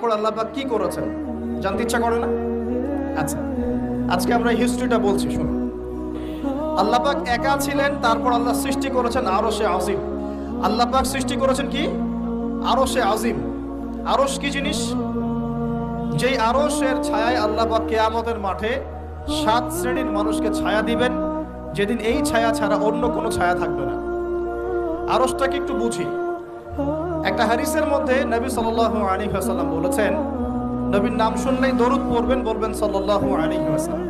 তারপর আল্লাহ পাক কি করেছেন জানতে ইচ্ছা করে না? আচ্ছা, আজকে আমরা হিস্ট্রিটা বলছি, শুনুন। আল্লাহ পাক একা ছিলেন, তারপর আল্লাহ সৃষ্টি করেছেন আরশে আজিম। আল্লাহ পাক সৃষ্টি করেছেন কি? আরশে আজিম। আরশ কি জিনিস? যেই আরশের ছায়ায় আল্লাহ পাক কিয়ামতের মাঠে 7 শ্রেণীর মানুষকে ছায়া দিবেন, যেদিন এই ছায়া ছাড়া অন্য কোনো ছায়া থাকবে না। আরশটাকে একটু বুঝি। একটা হাদিসের মধ্যে নবী সাল্লাল্লাহু আলাইহি ওয়াসাল্লাম বলেছেন, নবীর নাম শুনলেই দরুদ পড়বেন, বলবেন সাল্লাল্লাহু আলাইহি ওয়াসাল্লাম।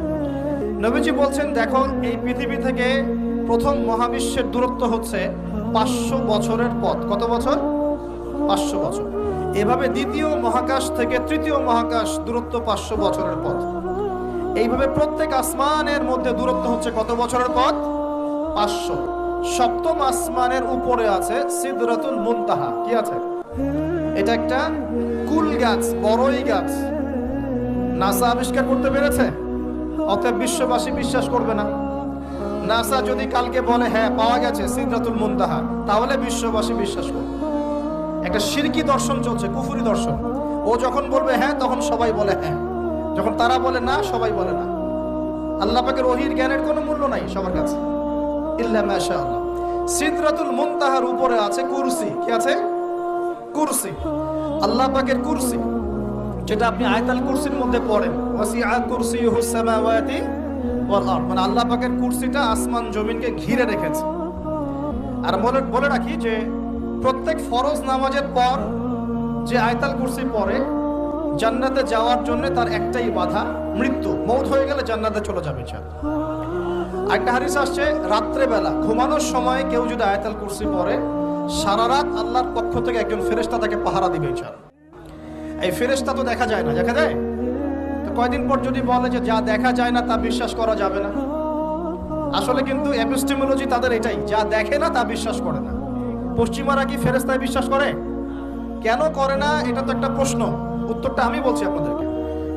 নবীজি বলছেন, দেখো এই পৃথিবী থেকে প্রথম মহাবিশ্বের দূরত্ব হচ্ছে 500 বছরের পথ। কত বছর? 500 বছর। এভাবে দ্বিতীয় মহাকাশ থেকে তৃতীয় মহাকাশ দূরত্ব 500 বছরের পথ। এইভাবে প্রত্যেক আসমানের মধ্যে দূরত্ব হচ্ছে কত বছরের পথ? 500। সপ্তম আসমানের উপরে আছে সিদরাতুল মুনতাহা। কি আছে? এটা একটা কুল গাছ, বড়ই গাছ। নাসা আবিষ্কার করতে পেরেছে, অতএব বিশ্ববাসী বিশ্বাস করবে না। নাসা যদি কালকে বলে হ্যাঁ পাওয়া গেছে সিদরাতুল মুনতাহা, তাহলে বিশ্ববাসী বিশ্বাস করবে। একটা শিরকি দর্শন চলছে, কুফরি দর্শন। ও যখন বলবে হ্যাঁ, তখন সবাই বলে হ্যাঁ, যখন তারা বলে না, সবাই বলে না। আল্লাহ পাকের ওহীর জ্ঞানের কোনো মূল্য নাই সবার কাছে, ইল্লা মাশাআল্লাহ। সিদরাতুল মুনতাহার উপরে আছে কুরসি। কি আছে? কুরসি। আল্লাহ পাকের কুরসি, যেটা আপনি আয়াতুল কুরসির মধ্যে পড়েন, ওয়াসিআ কুরসিয়ুহুস সামাওয়াতি ওয়াল আরদ, মানে আল্লাহ পাকের কুরসিটা আসমান জমিনকে ঘিরে রেখেছে। আর বলে রাখি যে প্রত্যেক ফরজ নামাজের পর যে আয়াতুল কুরসি পড়ে, জান্নাতে যাওয়ার জন্য তার একটাই বাধা, মৃত্যু। মওত হয়ে গেলে জান্নাতে চলে যাবে ইনশাআল্লাহ। একটা হাদিস আসছে, রাত্রে বেলা ঘুমানোর সময় কেউ যদি আয়াতুল কুরসি পড়ে, সারা রাত আল্লাহর পক্ষ থেকে একজন ফেরেশতা তাকে পাহারা দিবে ইনশাআল্লাহ। এই ফেরেশতা তো দেখা যায় না, দেখা যায়? তো কয়দিন পর যদি বলে যে যা দেখা যায় না তা বিশ্বাস করা যাবে না, আসলে কিন্তু এপিস্টেমোলজি তাদের এটাই, যা দেখে না তা বিশ্বাস করে না। পশ্চিমারা কি ফেরেশতায় বিশ্বাস করে? কেন করে না? এটা তো একটা প্রশ্ন, উত্তরটা আমি বলছি আপনাদেরকে।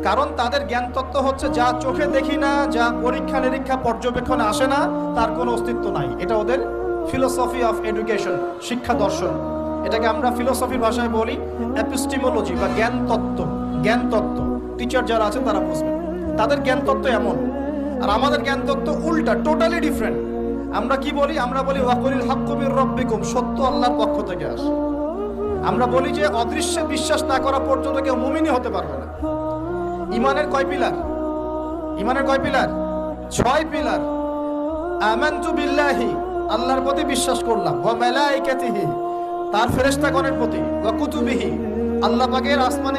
কারণ তাদের জ্ঞান তত্ত্ব হচ্ছে যা চোখে দেখি না, যা পরীক্ষা নিরীক্ষা পর্যবেক্ষণে আসে না, তার কোনো অস্তিত্ব নাই। এটা ওদের ফিলোসফি অফ এডুকেশন, শিক্ষা দর্শন। এটাকে আমরা ফিলোসফির ভাষায় বলি এপিস্টেমোলজি বা জ্ঞান তত্ত্ব। জ্ঞান তত্ত্ব টিচার যারা আছেন তারা বুঝবেন, তাদের জ্ঞান তত্ত্ব এমন। আর আমাদের জ্ঞান তত্ত্ব উল্টা, টোটালি ডিফারেন্ট। আমরা কি বলি? আমরা বলি ওয়াকুলিল হাক্কু মির রাব্বিকুম, সত্য আল্লাহর পক্ষ থেকে আসে। আমরা বলি যে অদৃশ্যে বিশ্বাস না করা পর্যন্ত কেউ মুমিনই হতে পারবে না। ইমানের কয় পিলার? ইমানের কয় পিলার? 6 পিলার। আমানতু বিল্লাহি, আল্লাহর প্রতি বিশ্বাস করলাম, ওয়া মালাইকাতিহি, তার ফেরেশতাগণের প্রতি, ওয়া কুতুবিহি, আল্লাহ পাকের আসমানে